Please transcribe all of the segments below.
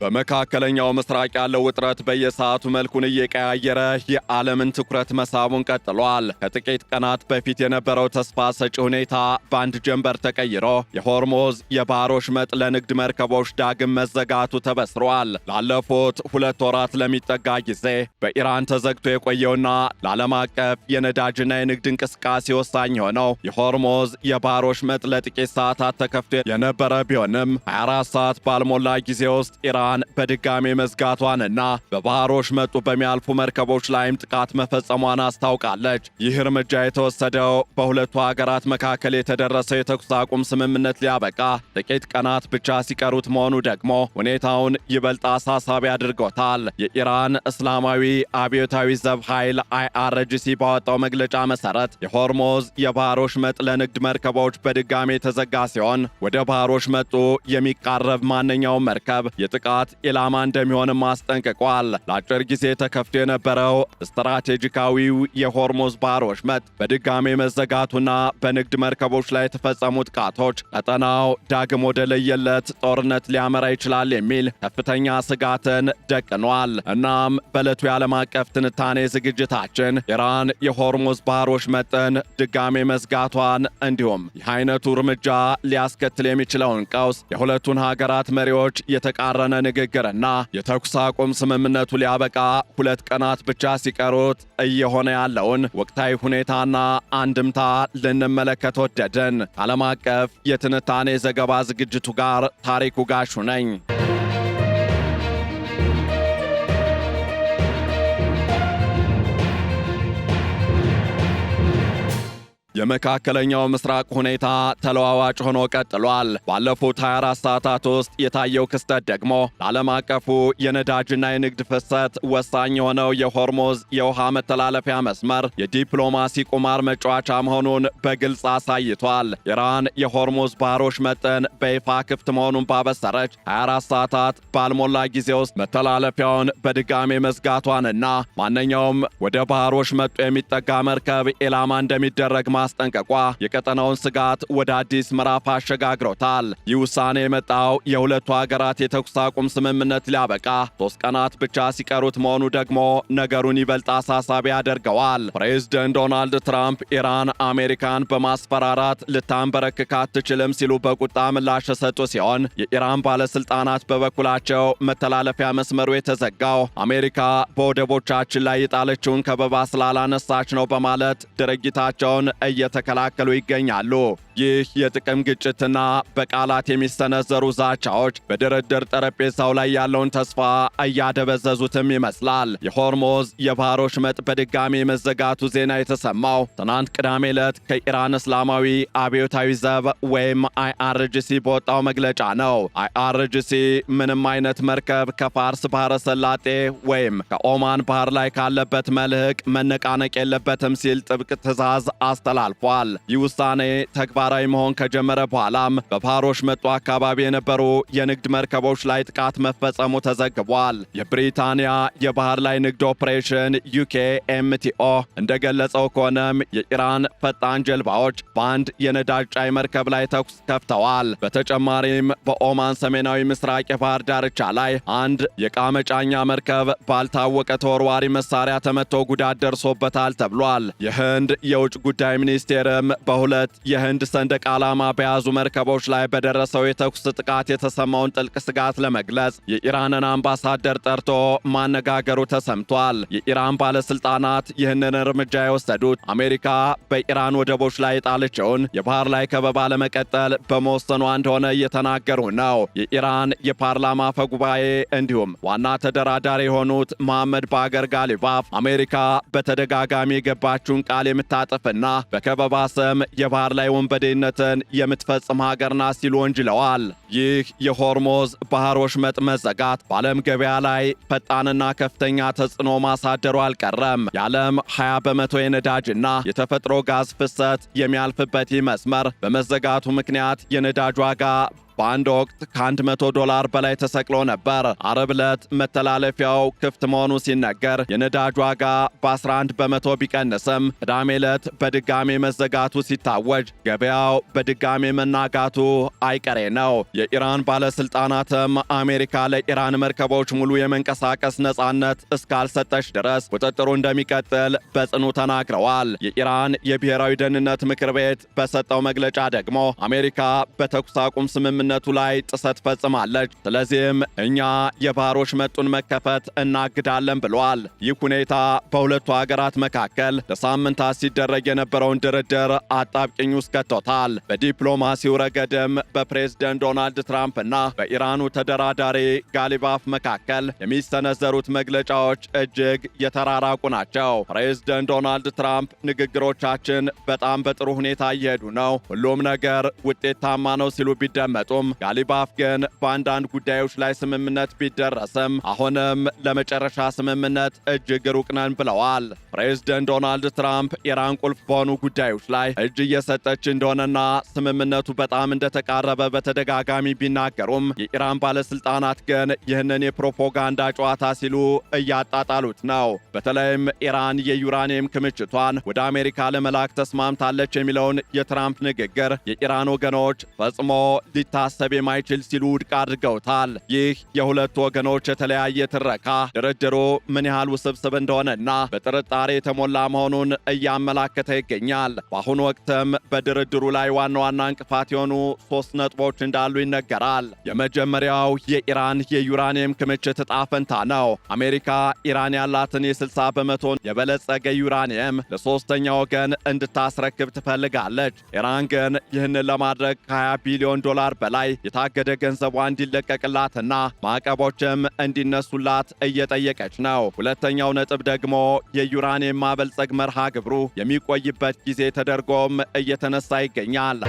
በመካከለኛው ምስራቅ ያለው ውጥረት በየሰዓቱ መልኩን እየቀያየረ የዓለምን ትኩረት መሳቡን ቀጥሏል። ከጥቂት ቀናት በፊት የነበረው ተስፋ ሰጪ ሁኔታ በአንድ ጀንበር ተቀይሮ የሆርሙዝ የባህር ወሽመጥ ለንግድ መርከቦች ዳግም መዘጋቱ ተበስሯል። ላለፉት 2 ወራት ለሚጠጋ ጊዜ በኢራን ተዘግቶ የቆየውና ለዓለም አቀፍ የነዳጅና የንግድ እንቅስቃሴ ወሳኝ የሆነው የሆርሙዝ የባህር ወሽመጥ ለጥቂት ሰዓታት ተከፍቶ የነበረ ቢሆንም 24 ሰዓት ባልሞላ ጊዜ ውስጥ ኢራን በድጋሜ መዝጋቷንና በባህር ወሽመጡ በሚያልፉ መርከቦች ላይም ጥቃት መፈጸሟን አስታውቃለች። ይህ እርምጃ የተወሰደው በሁለቱ ሀገራት መካከል የተደረሰው የተኩስ አቁም ስምምነት ሊያበቃ ጥቂት ቀናት ብቻ ሲቀሩት መሆኑ ደግሞ ሁኔታውን ይበልጥ አሳሳቢ አድርጎታል። የኢራን እስላማዊ አብዮታዊ ዘብ ኃይል IRGC ባወጣው መግለጫ መሰረት የሆርሙዝ የባህር ወሽመጥ ለንግድ መርከቦች በድጋሜ የተዘጋ ሲሆን ወደ ባህር ወሽመጡ የሚቃረብ ማንኛውም መርከብ የጥቃት ኢላማ እንደሚሆንም አስጠንቅቋል። ለአጭር ጊዜ ተከፍቶ የነበረው ስትራቴጂካዊው የሆርሙዝ ባህር ወሽመጥ በድጋሜ መዘጋቱና በንግድ መርከቦች ላይ የተፈጸሙ ጥቃቶች ቀጠናው ዳግም ወደ ለየለት ጦርነት ሊያመራ ይችላል የሚል ከፍተኛ ስጋትን ደቅኗል። እናም በዕለቱ የዓለም አቀፍ ትንታኔ ዝግጅታችን ኢራን የሆርሙዝ ባህር ወሽመጥን ድጋሜ መዝጋቷን እንዲሁም ይህ አይነቱ እርምጃ ሊያስከትል የሚችለውን ቀውስ፣ የሁለቱን ሀገራት መሪዎች የተቃረነ ንግግርና የተኩስ አቁም ስምምነቱ ሊያበቃ 2 ቀናት ብቻ ሲቀሩት እየሆነ ያለውን ወቅታዊ ሁኔታና አንድምታ ልንመለከት ወደድን። ዓለም አቀፍ የትንታኔ ዘገባ ዝግጅቱ ጋር ታሪኩ ጋሹ ነኝ። የመካከለኛው ምስራቅ ሁኔታ ተለዋዋጭ ሆኖ ቀጥሏል። ባለፉት 24 ሰዓታት ውስጥ የታየው ክስተት ደግሞ ለዓለም አቀፉ የነዳጅና የንግድ ፍሰት ወሳኝ የሆነው የሆርሙዝ የውሃ መተላለፊያ መስመር የዲፕሎማሲ ቁማር መጫወቻ መሆኑን በግልጽ አሳይቷል። ኢራን የሆርሙዝ ባህር ወሽመጥን በይፋ ክፍት መሆኑን ባበሰረች 24 ሰዓታት ባልሞላ ጊዜ ውስጥ መተላለፊያውን በድጋሜ መዝጋቷንና ማንኛውም ወደ ባህር ወሽመጡ የሚጠጋ መርከብ ኢላማ እንደሚደረግ ማስጠንቀቋ የቀጠናውን ስጋት ወደ አዲስ ምዕራፍ አሸጋግሮታል። ይህ ውሳኔ የመጣው የሁለቱ ሀገራት የተኩስ አቁም ስምምነት ሊያበቃ 3 ቀናት ብቻ ሲቀሩት መሆኑ ደግሞ ነገሩን ይበልጥ አሳሳቢ ያደርገዋል። ፕሬዝደንት ዶናልድ ትራምፕ ኢራን አሜሪካን በማስፈራራት ልታንበረክክ አትችልም ሲሉ በቁጣ ምላሽ የሰጡ ሲሆን የኢራን ባለስልጣናት በበኩላቸው መተላለፊያ መስመሩ የተዘጋው አሜሪካ በወደቦቻችን ላይ የጣለችውን ከበባ ስላላነሳች ነው በማለት ድርጊታቸውን እየተከላከሉ ይገኛሉ። ይህ የጥቅም ግጭትና በቃላት የሚሰነዘሩ ዛቻዎች በድርድር ጠረጴዛው ላይ ያለውን ተስፋ እያደበዘዙትም ይመስላል። የሆርሙዝ የባህር ወሽመጥ በድጋሚ መዘጋቱ ዜና የተሰማው ትናንት ቅዳሜ ዕለት ከኢራን እስላማዊ አብዮታዊ ዘብ ወይም IRGC በወጣው መግለጫ ነው። IRGC ምንም አይነት መርከብ ከፋርስ ባህረ ሰላጤ ወይም ከኦማን ባህር ላይ ካለበት መልህቅ መነቃነቅ የለበትም ሲል ጥብቅ ትዕዛዝ አስተላልፏል። ይህ ውሳኔ ተግባራዊ መሆን ከጀመረ በኋላም በባህር ወሽመጡ አካባቢ የነበሩ የንግድ መርከቦች ላይ ጥቃት መፈጸሙ ተዘግቧል። የብሪታንያ የባህር ላይ ንግድ ኦፕሬሽን UKMTO እንደገለጸው ከሆነም የኢራን ፈጣን ጀልባዎች በአንድ የነዳጅ ጫኝ መርከብ ላይ ተኩስ ከፍተዋል። በተጨማሪም በኦማን ሰሜናዊ ምስራቅ የባህር ዳርቻ ላይ አንድ የዕቃ መጫኛ መርከብ ባልታወቀ ተወርዋሪ መሳሪያ ተመቶ ጉዳት ደርሶበታል ተብሏል። የህንድ የውጭ ጉዳይ ሚኒስቴርም በሁለት የህንድ ሰንደቅ ዓላማ በያዙ መርከቦች ላይ በደረሰው የተኩስ ጥቃት የተሰማውን ጥልቅ ስጋት ለመግለጽ የኢራንን አምባሳደር ጠርቶ ማነጋገሩ ተሰምቷል። የኢራን ባለስልጣናት ይህንን እርምጃ የወሰዱት አሜሪካ በኢራን ወደቦች ላይ የጣለችውን የባህር ላይ ከበባ ለመቀጠል በመወሰኗ እንደሆነ እየተናገሩ ነው። የኢራን የፓርላማ አፈ ጉባኤ እንዲሁም ዋና ተደራዳሪ የሆኑት መሐመድ ባገር ጋሊባፍ አሜሪካ በተደጋጋሚ የገባችውን ቃል የምታጠፍና በከበባ ስም የባህር ላይ ወንበዴነትን የምትፈጽም ሀገር ናት ሲሉ ወንጅለዋል። ይህ የሆርሙዝ ባህር ወሽመጥ መዘጋት በዓለም ገበያ ላይ ፈጣንና ከፍተኛ ተጽዕኖ ማሳደሩ አልቀረም። የዓለም 20 በመቶ የነዳጅና የተፈጥሮ ጋዝ ፍሰት የሚያልፍበት ይህ መስመር በመዘጋቱ ምክንያት የነዳጅ ዋጋ በአንድ ወቅት $100 በላይ ተሰቅሎ ነበር። አርብ ዕለት መተላለፊያው ክፍት መሆኑ ሲነገር የነዳጅ ዋጋ በ11 በመቶ ቢቀንስም ቅዳሜ ዕለት በድጋሜ መዘጋቱ ሲታወጅ ገበያው በድጋሜ መናጋቱ አይቀሬ ነው። የኢራን ባለስልጣናትም አሜሪካ ለኢራን መርከቦች ሙሉ የመንቀሳቀስ ነጻነት እስካልሰጠች ድረስ ቁጥጥሩ እንደሚቀጥል በጽኑ ተናግረዋል። የኢራን የብሔራዊ ደህንነት ምክር ቤት በሰጠው መግለጫ ደግሞ አሜሪካ በተኩስ አቁም ስምምነቱ ላይ ጥሰት ፈጽማለች፣ ስለዚህም እኛ የባህር ወሽመጡን መከፈት እናግዳለን ብሏል። ይህ ሁኔታ በሁለቱ ሀገራት መካከል ለሳምንታት ሲደረግ የነበረውን ድርድር አጣብቂኝ ውስጥ ከቶታል። በዲፕሎማሲው ረገድም በፕሬዝደንት ዶናልድ ትራምፕ እና በኢራኑ ተደራዳሪ ጋሊባፍ መካከል የሚሰነዘሩት መግለጫዎች እጅግ የተራራቁ ናቸው። ፕሬዝደንት ዶናልድ ትራምፕ ንግግሮቻችን በጣም በጥሩ ሁኔታ እየሄዱ ነው፣ ሁሉም ነገር ውጤታማ ነው ሲሉ ቢደመጡም ጋሊባፍ ግን በአንዳንድ ጉዳዮች ላይ ስምምነት ቢደረስም አሁንም ለመጨረሻ ስምምነት እጅግ ሩቅ ነን ብለዋል። ፕሬዝደንት ዶናልድ ትራምፕ ኢራን ቁልፍ በሆኑ ጉዳዮች ላይ እጅ እየሰጠች እንደሆነና ስምምነቱ በጣም እንደተቃረበ በተደጋጋሚ ቢናገሩም የኢራን ባለስልጣናት ግን ይህንን የፕሮፓጋንዳ ጨዋታ ሲሉ እያጣጣሉት ነው። በተለይም ኢራን የዩራኒየም ክምችቷን ወደ አሜሪካ ለመላክ ተስማምታለች የሚለውን የትራምፕ ንግግር የኢራን ወገኖች ፈጽሞ ሊታሰብ የማይችል ሲሉ ውድቅ አድርገውታል። ይህ የሁለቱ ወገኖች የተለያየ ትረካ ድርድሩ ምን ያህል ውስብስብ እንደሆነና በጥርጣሬ የተሞላ መሆኑን እያመላከተ ይገኛል። በአሁኑ ወቅትም በድርድሩ ላይ ዋና ዋና እንቅፋት የሆኑ 3 ነጥቦች እንዳሉ ይነገራል። የመጀመሪያው የኢራን የዩራኒየም ክምችት ዕጣ ፈንታ ነው። አሜሪካ ኢራን ያላትን የ60 በመቶ የበለጸገ ዩራኒየም ለሶስተኛ ወገን እንድታስረክብ ትፈልጋለች። ኢራን ግን ይህንን ለማድረግ $20 ቢሊዮን በላይ የታገደ ገንዘቧ እንዲለቀቅላትና ማዕቀቦችም እንዲነሱላት እየጠየቀች ነው። ሁለተኛው ነጥብ ደግሞ የዩራኒየም ማበልጸግ መርሃ ግብሩ የሚቆይበት ጊዜ ተደርጎም እየተነሳ ይገኛል።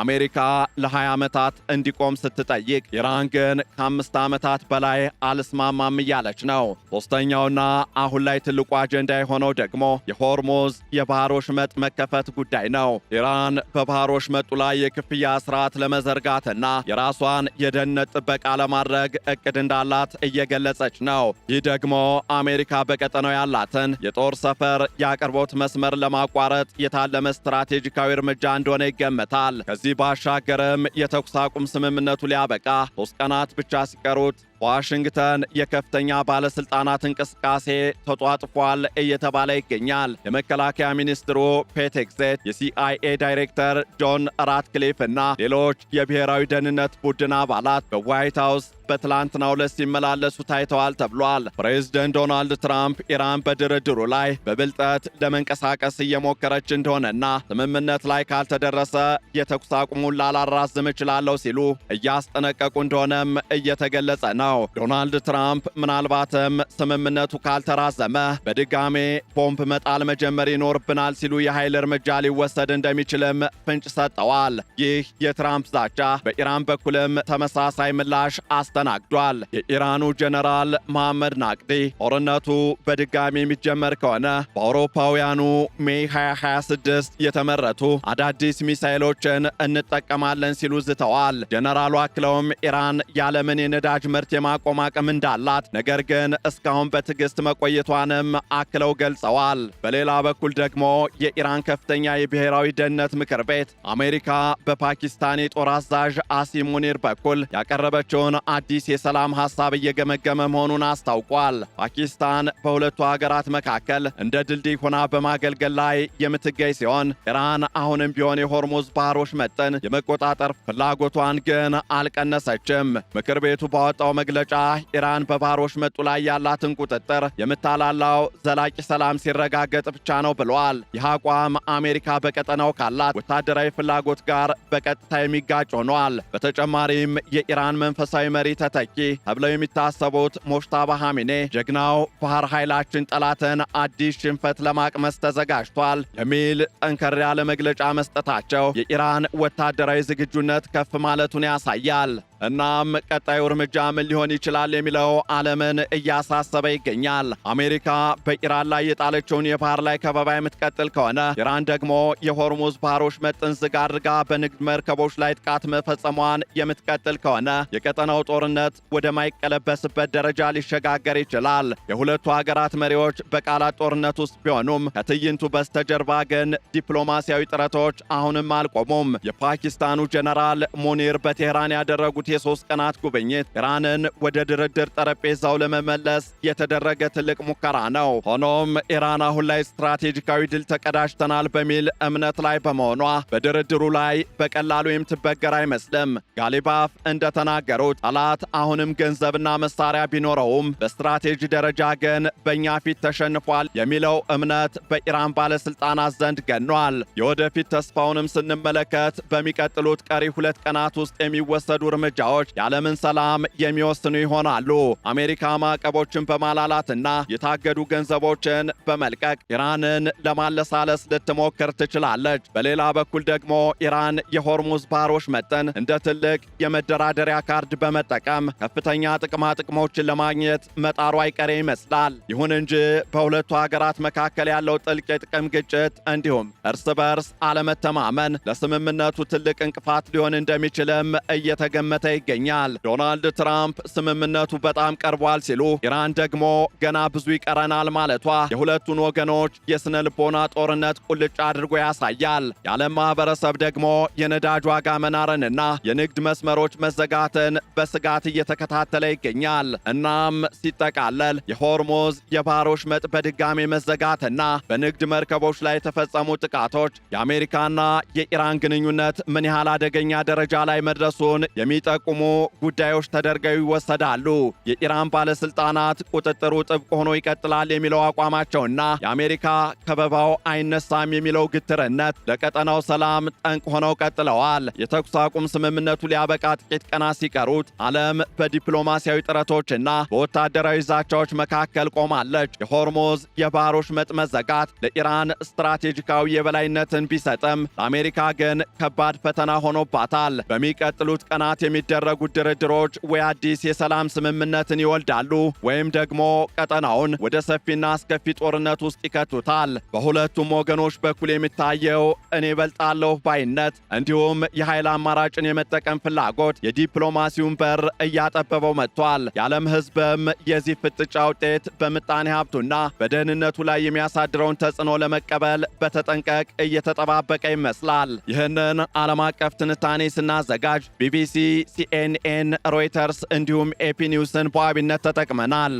አሜሪካ ለ20 ዓመታት እንዲቆም ስትጠይቅ ኢራን ግን ከ5 ዓመታት በላይ አልስማማም እያለች ነው። ሶስተኛውና አሁን ላይ ትልቁ አጀንዳ የሆነው ደግሞ የሆርሙዝ የባህር ወሽመጥ መከፈት ጉዳይ ነው። ኢራን በባህር ወሽመጡ ላይ የክፍያ ስርዓት ለመዘርጋትና የራሷን የደህንነት ጥበቃ ለማድረግ እቅድ እንዳላት እየገለጸች ነው። ይህ ደግሞ አሜሪካ በቀጠናው ያላትን የጦር ሰፈር የአቅርቦት መስመር ለማቋረጥ የታለመ ስትራቴጂካዊ እርምጃ እንደሆነ ይገመታል። ከዚህ ባሻገርም የተኩስ አቁም ስምምነቱ ሊያበቃ 3 ቀናት ብቻ ሲቀሩት ዋሽንግተን የከፍተኛ ባለስልጣናት እንቅስቃሴ ተጧጥፏል እየተባለ ይገኛል። የመከላከያ ሚኒስትሩ ፔት ሄግሴት፣ የሲአይኤ ዳይሬክተር ጆን ራትክሊፍ እና ሌሎች የብሔራዊ ደህንነት ቡድን አባላት በዋይት ሃውስ በትላንትናው ዕለት ሲመላለሱ ታይተዋል ተብሏል። ፕሬዝደንት ዶናልድ ትራምፕ ኢራን በድርድሩ ላይ በብልጠት ለመንቀሳቀስ እየሞከረች እንደሆነና ስምምነት ላይ ካልተደረሰ የተኩስ አቁሙን ላላራዝም እችላለሁ ሲሉ እያስጠነቀቁ እንደሆነም እየተገለጸ ነው። ዶናልድ ትራምፕ ምናልባትም ስምምነቱ ካልተራዘመ በድጋሜ ቦምብ መጣል መጀመር ይኖርብናል ሲሉ የኃይል እርምጃ ሊወሰድ እንደሚችልም ፍንጭ ሰጠዋል። ይህ የትራምፕ ዛቻ በኢራን በኩልም ተመሳሳይ ምላሽ አስተናግዷል። የኢራኑ ጀነራል መሐመድ ናቅዲ ጦርነቱ በድጋሚ የሚጀመር ከሆነ በአውሮፓውያኑ ሜይ 2026 የተመረቱ አዳዲስ ሚሳይሎችን እንጠቀማለን ሲሉ ዝተዋል። ጀነራሉ አክለውም ኢራን ያለምን የነዳጅ ምርት የማቆም አቅም እንዳላት፣ ነገር ግን እስካሁን በትዕግስት መቆየቷንም አክለው ገልጸዋል። በሌላ በኩል ደግሞ የኢራን ከፍተኛ የብሔራዊ ደህንነት ምክር ቤት አሜሪካ በፓኪስታን የጦር አዛዥ አሲም ሙኒር በኩል ያቀረበችውን አዲስ የሰላም ሐሳብ እየገመገመ መሆኑን አስታውቋል። ፓኪስታን በሁለቱ ሀገራት መካከል እንደ ድልድይ ሆና በማገልገል ላይ የምትገኝ ሲሆን ኢራን አሁንም ቢሆን የሆርሙዝ ባህር ወሽመጥን የመቆጣጠር ፍላጎቷን ግን አልቀነሰችም። ምክር ቤቱ ባወጣው መግለጫ ኢራን በባህር ወሽመጡ ላይ ያላትን ቁጥጥር የምታላላው ዘላቂ ሰላም ሲረጋገጥ ብቻ ነው ብሏል። ይህ አቋም አሜሪካ በቀጠናው ካላት ወታደራዊ ፍላጎት ጋር በቀጥታ የሚጋጭ ሆኗል። በተጨማሪም የኢራን መንፈሳዊ መሪ ተተኪ ተብለው የሚታሰቡት ሞጅተባ ኻሜኔ ጀግናው ባህር ኃይላችን ጠላትን አዲስ ሽንፈት ለማቅመስ ተዘጋጅቷል የሚል ጠንከር ያለ መግለጫ መስጠታቸው የኢራን ወታደራዊ ዝግጁነት ከፍ ማለቱን ያሳያል። እናም ቀጣዩ እርምጃ ምን ሊሆን ይችላል የሚለው ዓለምን እያሳሰበ ይገኛል። አሜሪካ በኢራን ላይ የጣለችውን የባህር ላይ ከበባ የምትቀጥል ከሆነ ኢራን ደግሞ የሆርሙዝ ባህር ወሽመጥን ዝግ አድርጋ በንግድ መርከቦች ላይ ጥቃት መፈጸሟን የምትቀጥል ከሆነ የቀጠናው ጦርነት ወደማይቀለበስበት ደረጃ ሊሸጋገር ይችላል። የሁለቱ ሀገራት መሪዎች በቃላት ጦርነት ውስጥ ቢሆኑም ከትዕይንቱ በስተጀርባ ግን ዲፕሎማሲያዊ ጥረቶች አሁንም አልቆሙም። የፓኪስታኑ ጀነራል ሙኒር በቴህራን ያደረጉት የ3 ቀናት ጉብኝት ኢራንን ወደ ድርድር ጠረጴዛው ለመመለስ የተደረገ ትልቅ ሙከራ ነው። ሆኖም ኢራን አሁን ላይ ስትራቴጂካዊ ድል ተቀዳጅተናል በሚል እምነት ላይ በመሆኗ በድርድሩ ላይ በቀላሉ የምትበገር አይመስልም። ጋሊባፍ እንደተናገሩት ጠላት አሁንም ገንዘብና መሳሪያ ቢኖረውም በስትራቴጂ ደረጃ ግን በእኛ ፊት ተሸንፏል የሚለው እምነት በኢራን ባለስልጣናት ዘንድ ገኗል። የወደፊት ተስፋውንም ስንመለከት በሚቀጥሉት ቀሪ 2 ቀናት ውስጥ የሚወሰዱ እርምጃዎች የዓለምን ሰላም የሚወስኑ ይሆናሉ። አሜሪካ ማዕቀቦችን በማላላትና የታገዱ ገንዘቦችን በመልቀቅ ኢራንን ለማለሳለስ ልትሞክር ትችላለች። በሌላ በኩል ደግሞ ኢራን የሆርሙዝ ባህር ወሽመጥን እንደ ትልቅ የመደራደሪያ ካርድ በመጠቀም ከፍተኛ ጥቅሞችን ለማግኘት መጣሩ አይቀሬ ይመስላል። ይሁን እንጂ በሁለቱ ሀገራት መካከል ያለው ጥልቅ የጥቅም ግጭት እንዲሁም እርስ በርስ አለመተማመን ለስምምነቱ ትልቅ እንቅፋት ሊሆን እንደሚችልም እየተገመተ ይገኛል። ዶናልድ ትራምፕ ስምምነቱ በጣም ቀርቧል ሲሉ፣ ኢራን ደግሞ ገና ብዙ ይቀረናል ማለቷ የሁለቱን ወገኖች የስነ ልቦና ጦርነት ቁልጭ አድርጎ ያሳያል። የዓለም ማህበረሰብ ደግሞ የነዳጅ ዋጋ መናርንና የንግድ መስመሮች መዘጋትን በስጋት እየተከታተለ ይገኛል። እናም ሲጠቃለል የሆርሙዝ የባህር ወሽመጥ በድጋሜ መዘጋትና በንግድ መርከቦች ላይ የተፈጸሙ ጥቃቶች የአሜሪካና የኢራን ግንኙነት ምን ያህል አደገኛ ደረጃ ላይ መድረሱን የሚጠቁሙ ጉዳዮች ተደርገው ይወሰዳሉ። የኢራን ባለስልጣናት ቁጥጥሩ ጥብቅ ሆኖ ይቀጥላል የሚለው አቋማቸውና የአሜሪካ ከበባው አይነሳም የሚለው ግትርነት ለቀጠናው ሰላም ጠንቅ ሆነው ቀጥለዋል። የተኩስ አቁም ስምምነቱ ሊያበቃ ጥቂት ቀናት ሲቀሩት ዓለም በዲፕሎማሲያዊ ጥረቶችና በወታደራዊ ዛቻዎች መካከል ቆማለች። የሆርሙዝ የባህር ወሽመጥ መዘጋት ለኢራን ስትራቴጂካዊ የበላይነትን ቢሰጥም ለአሜሪካ ግን ከባድ ፈተና ሆኖባታል። በሚቀጥሉት ቀናት የሚደረጉት ድርድሮች ወይ አዲስ የሰላም ስምምነትን ይወልዳሉ ወይም ደግሞ ቀጠናውን ወደ ሰፊና አስከፊ ጦርነት ውስጥ ይከቱታል። በሁለቱም ወገኖች በኩል የሚታየው እኔ በልጣለሁ ባይነት እንዲሁም የኃይል አማራጭን የመጠቀም ፍላጎት የዲፕሎማሲውን በር እያጠበበው መጥቷል። የዓለም ሕዝብም የዚህ ፍጥጫ ውጤት በምጣኔ ሀብቱና በደህንነቱ ላይ የሚያሳድረውን ተጽዕኖ ለመቀበል በተጠንቀቅ እየተጠባበቀ ይመስላል። ይህንን ዓለም አቀፍ ትንታኔ ስናዘጋጅ ቢቢሲ፣ ሲኤንኤን፣ ሮይተርስ እንዲሁም ኤፒ ኒውስን በዋቢነት ተጠቅመናል።